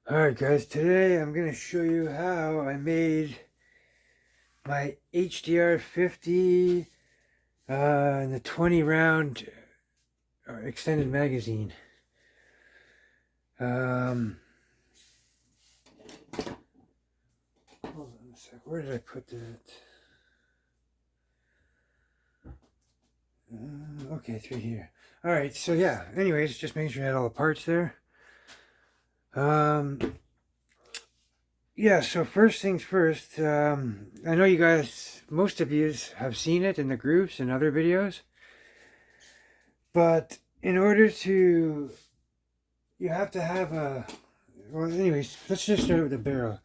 Alright guys, today I'm going to show you how I made my HDR 50 in the 20 round extended magazine. Hold on a sec, where did I put that? Okay, it's right here. Alright, so yeah, anyways, just making sure I had all the parts there. Yeah, so first things first, I know you guys, most of you have seen it in the groups and other videos, but in order to, you have to have a, well, anyways, let's just start with the barrel.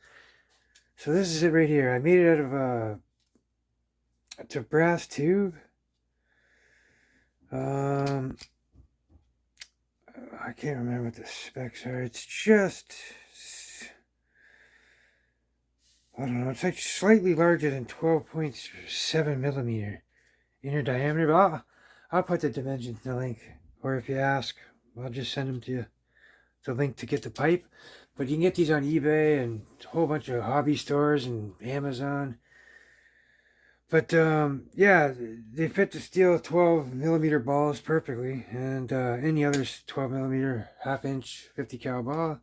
So this is it right here. I made it out of it's a brass tube. I can't remember what the specs are. It's just, I don't know, it's like slightly larger than 12.7 millimeter inner diameter, but I'll put the dimensions in the link, or if you ask, I'll just send them to you, the link to get the pipe. But you can get these on eBay and a whole bunch of hobby stores and Amazon. But yeah, they fit the steel 12 millimeter balls perfectly, and any other 12 millimeter half-inch 50 cal ball.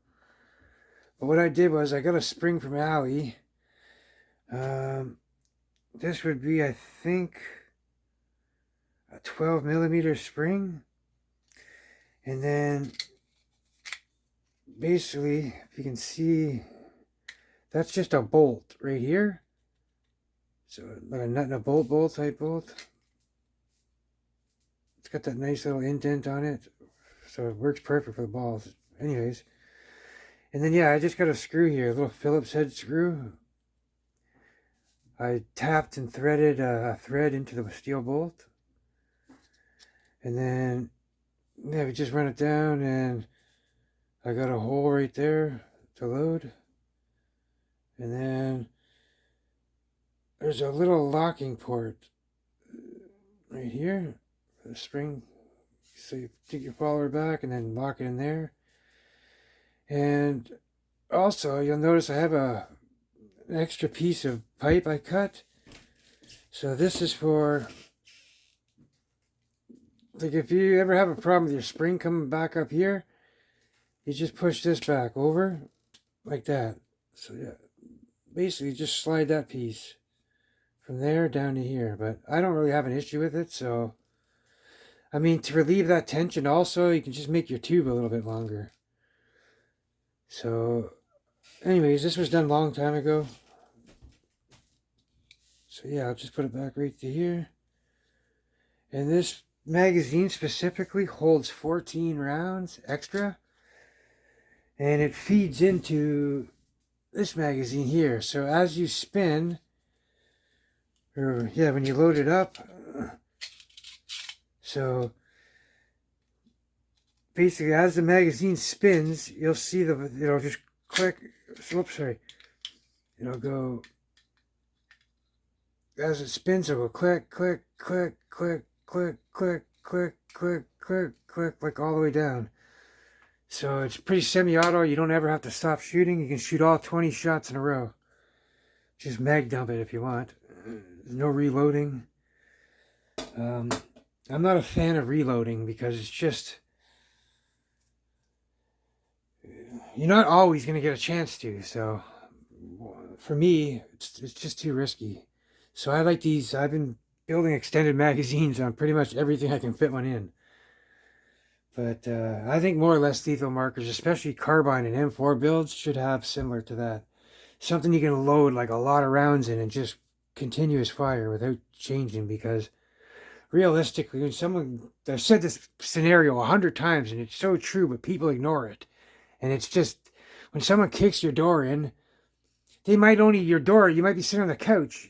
But what I did was I got a spring from Ali. This would be, I think, a 12 millimeter spring, and then basically, if you can see, that's just a bolt right here. So like a nut and a bolt type bolt. It's got that nice little indent on it, so it works perfect for the balls. Anyways, and then yeah, I just got a screw here, a little Phillips head screw. I tapped and threaded a thread into the steel bolt, and then yeah, we just run it down, and I got a hole right there to load, and then there's a little locking port right here for the spring. So you take your follower back and then lock it in there. And also, you'll notice I have an extra piece of pipe I cut. So this is for, like, if you ever have a problem with your spring coming back up here, you just push this back over like that. So yeah, basically just slide that piece from there down to here. But I don't really have an issue with it, so I mean, to relieve that tension also, you can just make your tube a little bit longer. So anyways, this was done a long time ago. So yeah, I'll just put it back right to here. And this magazine specifically holds 14 rounds extra. And it feeds into this magazine here. So as you spin, or yeah, when you load it up, so basically as the magazine spins, you'll see it'll just click, oops, sorry, it'll go, as it spins, it'll go click, click, click, click, click, click, click, click, click, click, like all the way down. So it's pretty semi-auto. You don't ever have to stop shooting. You can shoot all 20 shots in a row. Just mag dump it if you want. There's no reloading. I'm not a fan of reloading because it's just, you're not always going to get a chance to. So for me, it's just too risky. So I like these. I've been building extended magazines on pretty much everything I can fit one in. But I think more or less lethal markers, especially carbine and M4 builds, should have similar to that. Something you can load like a lot of rounds in and just continuous fire without changing, because realistically, when someone, I've said this scenario 100 times and it's so true, but people ignore it. And it's just, when someone kicks your door in, they might only, your door, you might be sitting on the couch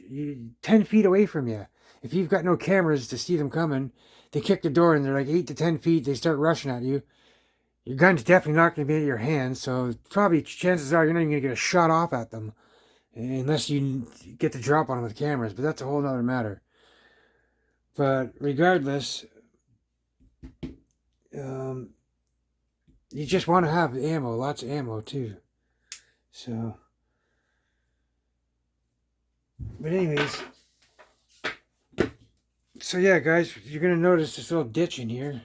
10 feet away from you. If you've got no cameras to see them coming, they kick the door and they're like 8 to 10 feet, they start rushing at you. Your gun's definitely not going to be in your hand, so probably chances are you're not even going to get a shot off at them unless you get the drop on them with cameras, but that's a whole other matter. But regardless, you just want to have ammo, lots of ammo too. So, but anyways, so yeah, guys, you're gonna notice this little ditch in here.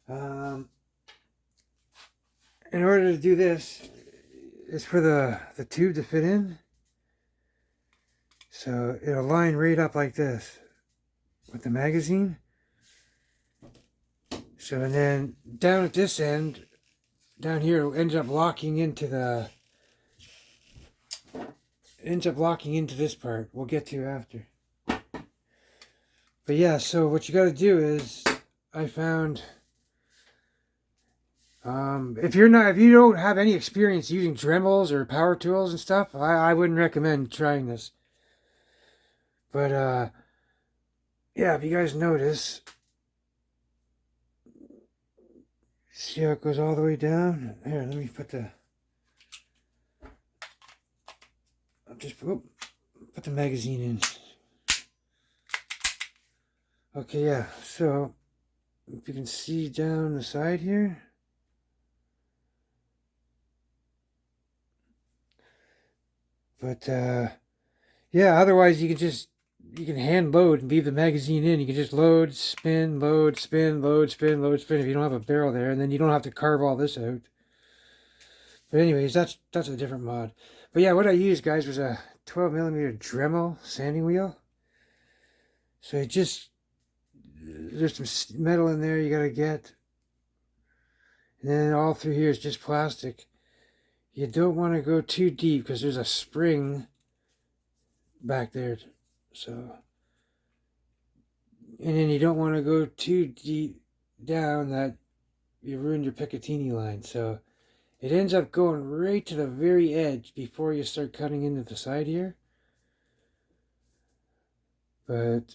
In order to do this, is for the tube to fit in. So it'll line right up like this with the magazine. So, and then down at this end, down here, it ends up locking into this part. We'll get to after. But yeah, so what you got to do is, I found, if you don't have any experience using Dremels or power tools and stuff, I wouldn't recommend trying this. But yeah, if you guys notice, see how it goes all the way down? Here, let me put I'll just put the magazine in. Okay, yeah, so if you can see down the side here. But yeah, otherwise you can hand load and leave the magazine in. You can just load, spin, load, spin, load, spin, load, spin if you don't have a barrel there, and then you don't have to carve all this out. But anyways, that's a different mod. But yeah, what I used, guys, was a 12mm Dremel sanding wheel. So there's some metal in there you gotta get. And then all through here is just plastic. You don't want to go too deep because there's a spring back there. So, and then you don't want to go too deep down that you ruin your Picatinny line. So it ends up going right to the very edge before you start cutting into the side here. But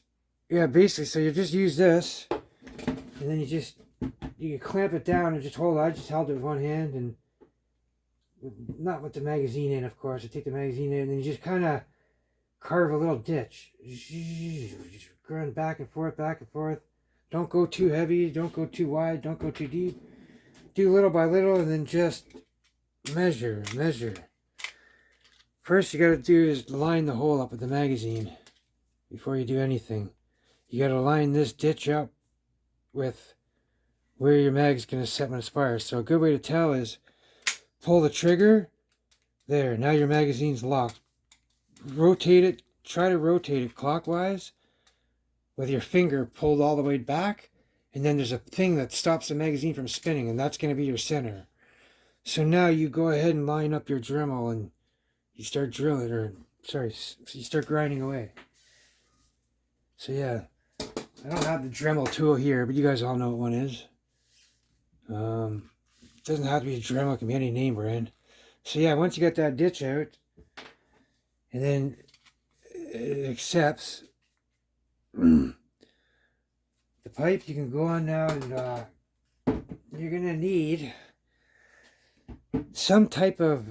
yeah, basically, so you just use this, and then you can clamp it down and just hold it. I just held it with one hand, and not with the magazine in, of course. I take the magazine in, and then you just kind of carve a little ditch. Just run back and forth, back and forth. Don't go too heavy, don't go too wide, don't go too deep. Do little by little, and then just measure. First you got to do is line the hole up with the magazine before you do anything. You got to line this ditch up with where your mag's going to set when it fires. So a good way to tell is pull the trigger. There, now your magazine's locked. Rotate it, try to rotate it clockwise with your finger pulled all the way back, and then there's a thing that stops the magazine from spinning, and that's going to be your center. So now you go ahead and line up your Dremel, and you start drilling, you start grinding away. So yeah, I don't have the Dremel tool here, but you guys all know what one is. It doesn't have to be a Dremel, it can be any name brand. So yeah, once you get that ditch out, and then it accepts the pipe, you can go on now, and you're going to need some type of,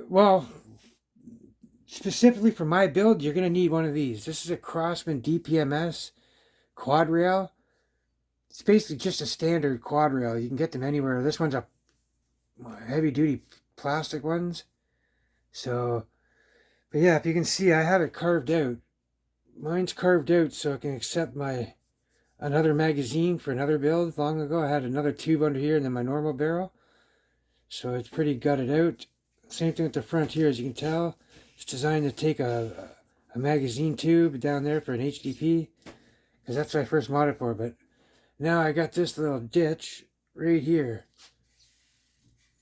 well, specifically for my build, you're going to need one of these. This is a Craftsman DPMS quad rail. It's basically just a standard quad rail. You can get them anywhere. This one's a heavy duty plastic ones. So, but yeah, if you can see, I have it carved out. Mine's carved out so it can accept another magazine for another build. Long ago, I had another tube under here and then my normal barrel. So it's pretty gutted out. Same thing with the front here, as you can tell. It's designed to take a magazine tube down there for an HDP, because that's what I first modded it for. But now I got this little ditch right here.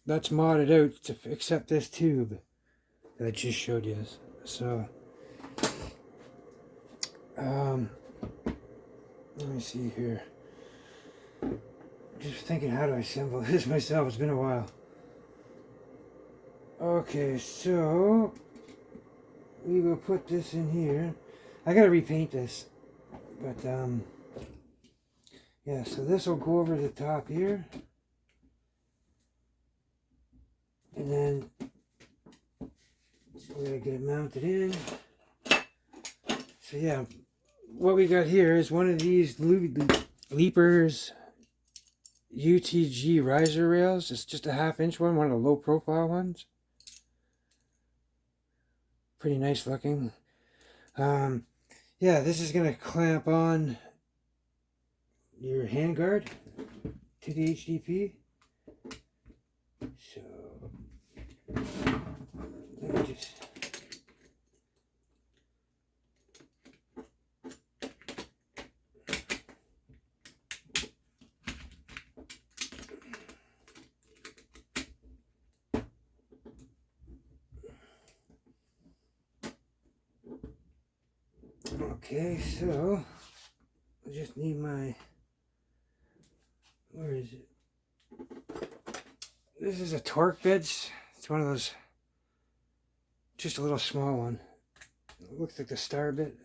That's modded out to accept this tube that I just showed you. So, let me see here. Just thinking, how do I assemble this myself? It's been a while. Okay, so we will put this in here. I gotta repaint this, but yeah. So this will go over the top here, and then we're gonna get it mounted in. So yeah, what we got here is one of these Leapers UTG riser rails. It's just a 1/2 inch one of the low profile ones. pretty nice looking. Yeah, this is going to clamp on your handguard to the HDP. So, let me just... Okay, so I just need my, where is it? This is a torque bits. It's one of those, just a little small one. It looks like the star bit.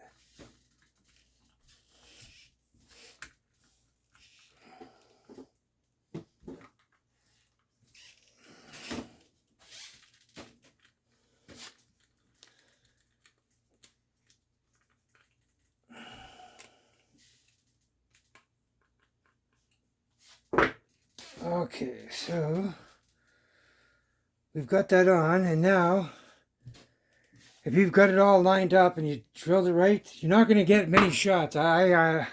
Okay, so we've got that on, and now if you've got it all lined up and you drilled it right, you're not going to get many shots. I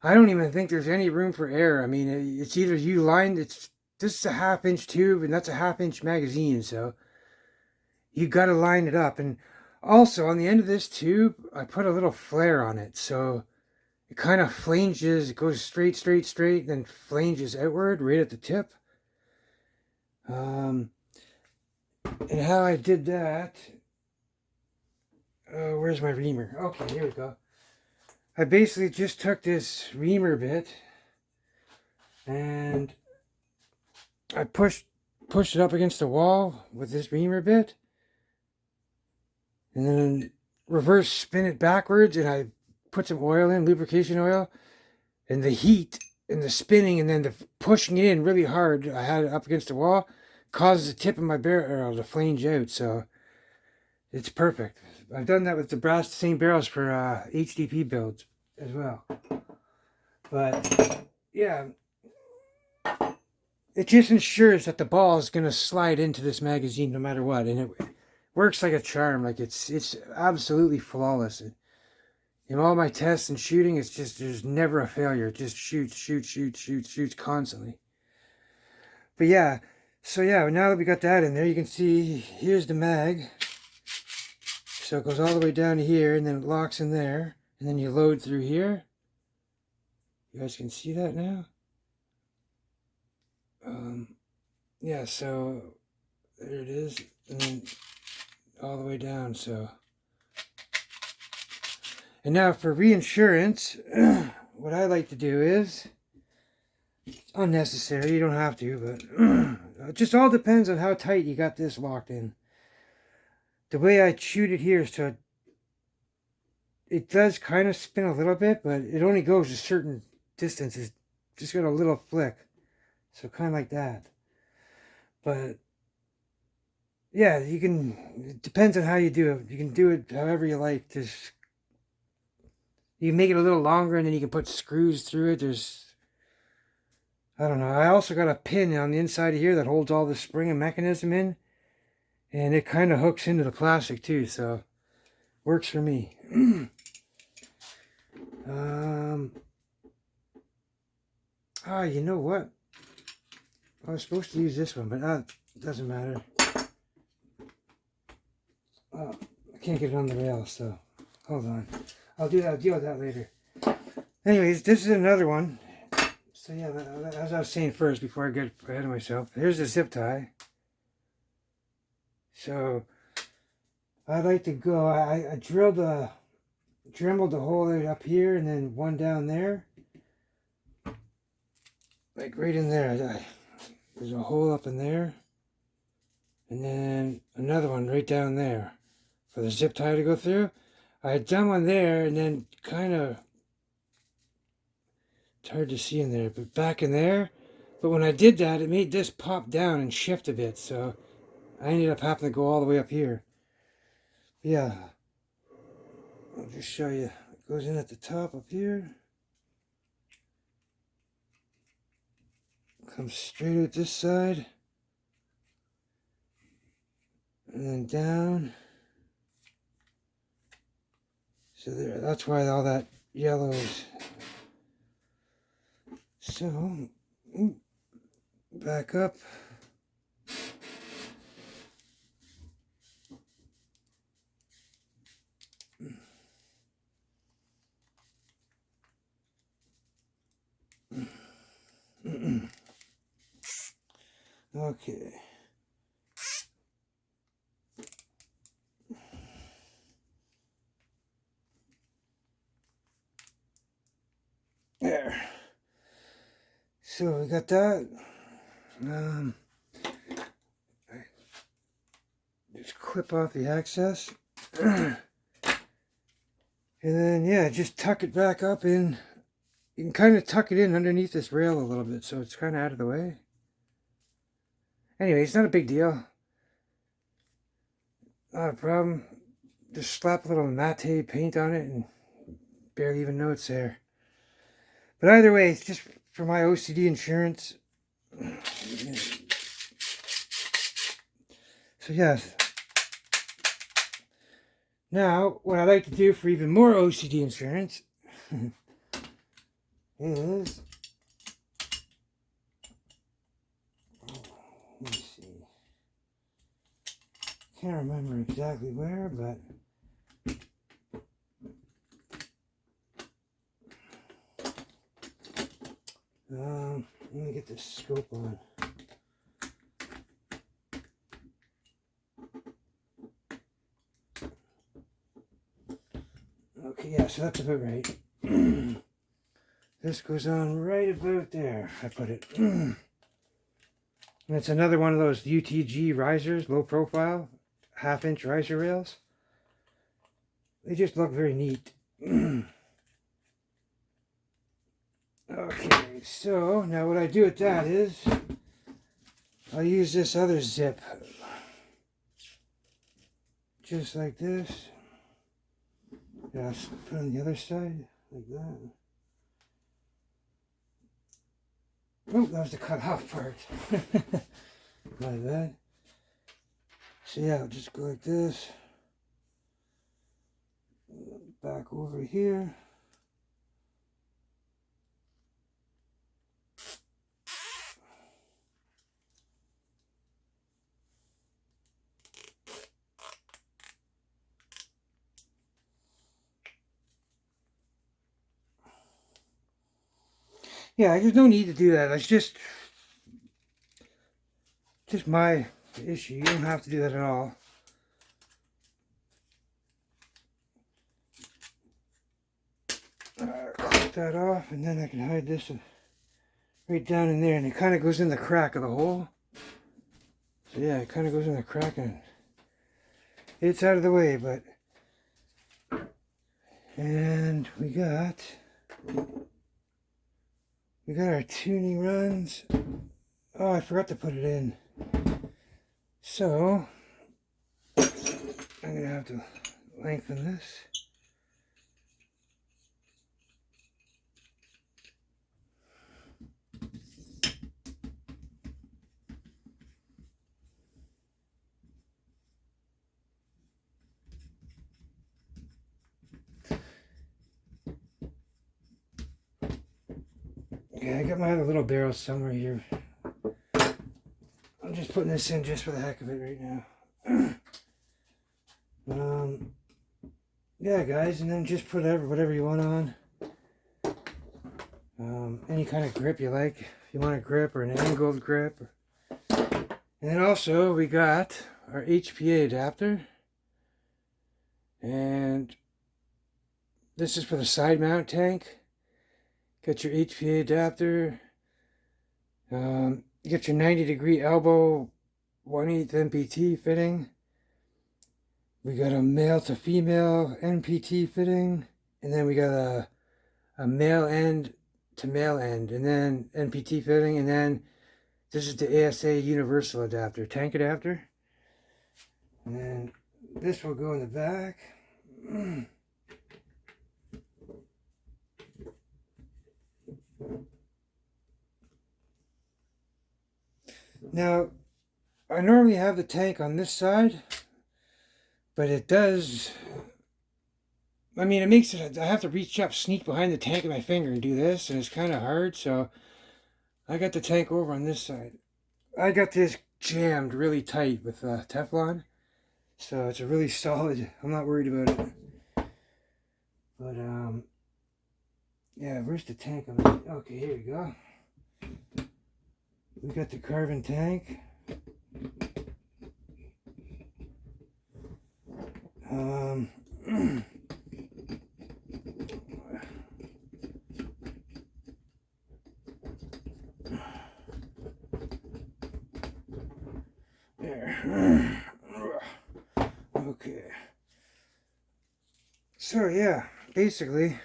don't even think there's any room for error. I mean, it's either you lined, this is a 1/2 inch tube and that's a 1/2 inch magazine, so you got to line it up. And also on the end of this tube, I put a little flare on it, so it kind of flanges. It goes straight, then flanges outward right at the tip. And how I did that, where's my reamer? Okay, here we go. I basically just took this reamer bit and I pushed it up against the wall with this reamer bit, and then reverse spin it backwards, and I put some oil in, lubrication oil, and the heat and the spinning and then the pushing it in really hard, I had it up against the wall, causes the tip of my barrel to flange out, so it's perfect. I've done that with the same barrels for HDP builds as well. But yeah, it just ensures that the ball is going to slide into this magazine no matter what, and it works like a charm. Like it's absolutely flawless. In all my tests and shooting, it's just, there's never a failure. It just shoots constantly. But yeah, so yeah, now that we got that in there, you can see here's the mag. So it goes all the way down to here, and then it locks in there, and then you load through here. You guys can see that now. Yeah, so there it is, and then all the way down. So, and now for reinsurance, what I like to do is, it's unnecessary, you don't have to, but it just all depends on how tight you got this locked in. The way I shoot it here, so it does kind of spin a little bit, but it only goes a certain distance. It's just got a little flick, so kind of like that. But yeah, you can, it depends on how you do it. You can do it however you like. Just, you can make it a little longer, and then you can put screws through it. There's, I don't know. I also got a pin on the inside of here that holds all the spring and mechanism in, and it kind of hooks into the plastic too, so works for me. You know what? I was supposed to use this one, but it doesn't matter. Oh, I can't get it on the rail, so hold on. I'll deal with that later. Anyways, this is another one. So yeah, as I was saying first, before I get ahead of myself, here's the zip tie. So I like to go, I dremelled the hole right up here, and then one down there. Like right in there. There's a hole up in there. And then another one right down there for the zip tie to go through. I had done one there, and then kind of, it's hard to see in there, but back in there. But when I did that, it made this pop down and shift a bit, so I ended up having to go all the way up here. Yeah, I'll just show you. It goes in at the top up here. Comes straight out this side. And then down. So there, that's why all that yellow is. So, back up. Okay. There. So we got that. Just clip off the access. And then, yeah, just tuck it back up in. You can kind of tuck it in underneath this rail a little bit so it's kind of out of the way. Anyway, it's not a big deal. Not a problem. Just slap a little matte paint on it and barely even know it's there. But either way, it's just for my OCD insurance. So yes. Now, what I like to do for even more OCD insurance is, let me see. Can't remember exactly where, but let me get the scope on. Okay, yeah, so that's about right. This goes on right about there, I put it. And it's another one of those UTG risers, low profile, 1/2-inch riser rails. They just look very neat. Okay, so now what I do with that is I'll use this other zip. Just like this. Yeah, put it on the other side, like that. Oh, that was the cut off part. My bad. So yeah, I'll just go like this. Back over here. Yeah, there's no need to do that. That's just my issue. You don't have to do that at all. Clip that off, and then I can hide this right down in there, and it kind of goes in the crack of the hole. So yeah, it kind of goes in the crack, and it's out of the way, but... And we got our tuning runs. Oh, I forgot to put it in. So, I'm going to have to lengthen this. Okay, I got my other little barrel somewhere here. I'm just putting this in just for the heck of it right now. Yeah, guys, and then just put whatever you want on. Any kind of grip you like. If you want a grip or an angled grip. And then also we got our HPA adapter. And this is for the side mount tank. Got your HPA adapter. You got your 90-degree elbow 1/8 NPT fitting. We got a male to female NPT fitting. And then we got a male end to male end. And then NPT fitting. And then this is the ASA universal adapter, tank adapter. And then this will go in the back. Now, I normally have the tank on this side, but it does I mean, it makes it, I have to reach up, sneak behind the tank with my finger and do this, and it's kind of hard, so I got the tank over on this side. I got this jammed really tight with Teflon, so it's a really solid, I'm not worried about it. But, yeah, where's the tank? Okay, here we go. We got the carbon tank. There. Okay. So yeah, basically.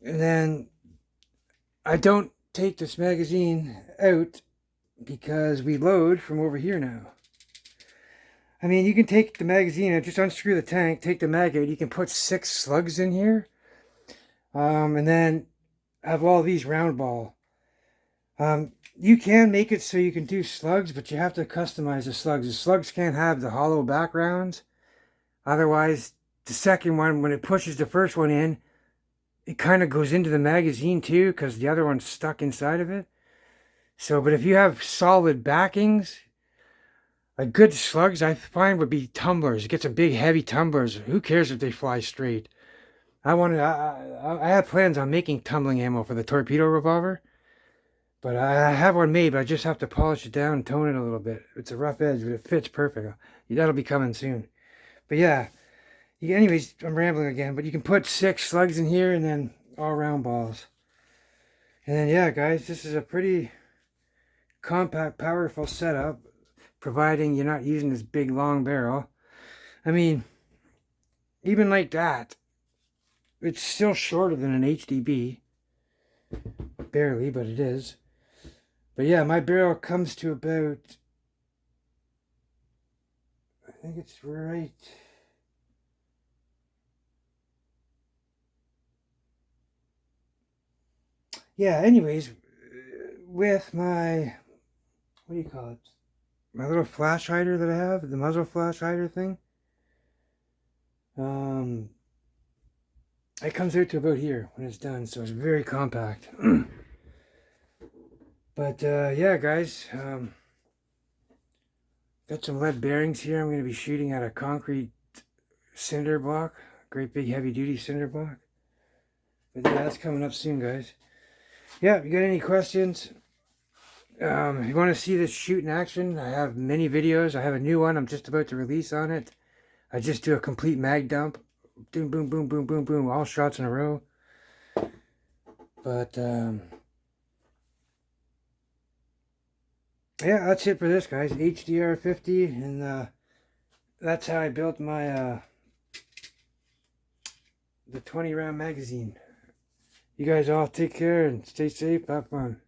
And then I don't take this magazine out because we load from over here now. I mean, you can take the magazine out, just unscrew the tank, take the mag out. You can put 6 slugs in here. And then have all these round ball. You can make it so you can do slugs, but you have to customize the slugs. The slugs can't have the hollow backgrounds. Otherwise, the second one, when it pushes the first one in, it kind of goes into the magazine too, because the other one's stuck inside of it. So, but if you have solid backings, like good slugs, I find would be tumblers. Get some big heavy tumblers. Who cares if they fly straight? I had plans on making tumbling ammo for the torpedo revolver. But I have one made, but I just have to polish it down and tone it a little bit. It's a rough edge, but it fits perfect. That'll be coming soon. But yeah, anyways, I'm rambling again. But you can put 6 slugs in here and then all round balls. And then yeah, guys, this is a pretty compact, powerful setup, providing you're not using this big long barrel. I mean, even like that, it's still shorter than an HDB. Barely, but it is. But yeah, my barrel comes to about, I think it's right, yeah, anyways, with my, what do you call it, my little flash hider that I have, the muzzle flash hider thing, it comes out to about here when it's done, so it's very compact. But yeah, guys, got some lead bearings here. I'm going to be shooting at a concrete cinder block, great big heavy duty cinder block. But yeah, that's coming up soon, guys. Yeah, if you got any questions, if you want to see this shoot in action, I have many videos. I have a new one I'm just about to release on it. I just do a complete mag dump. Boom, boom, boom, boom, boom, boom. All shots in a row. But, yeah, that's it for this, guys. HDR 50, and that's how I built my the 20 round magazine. You guys all take care and stay safe. Have fun.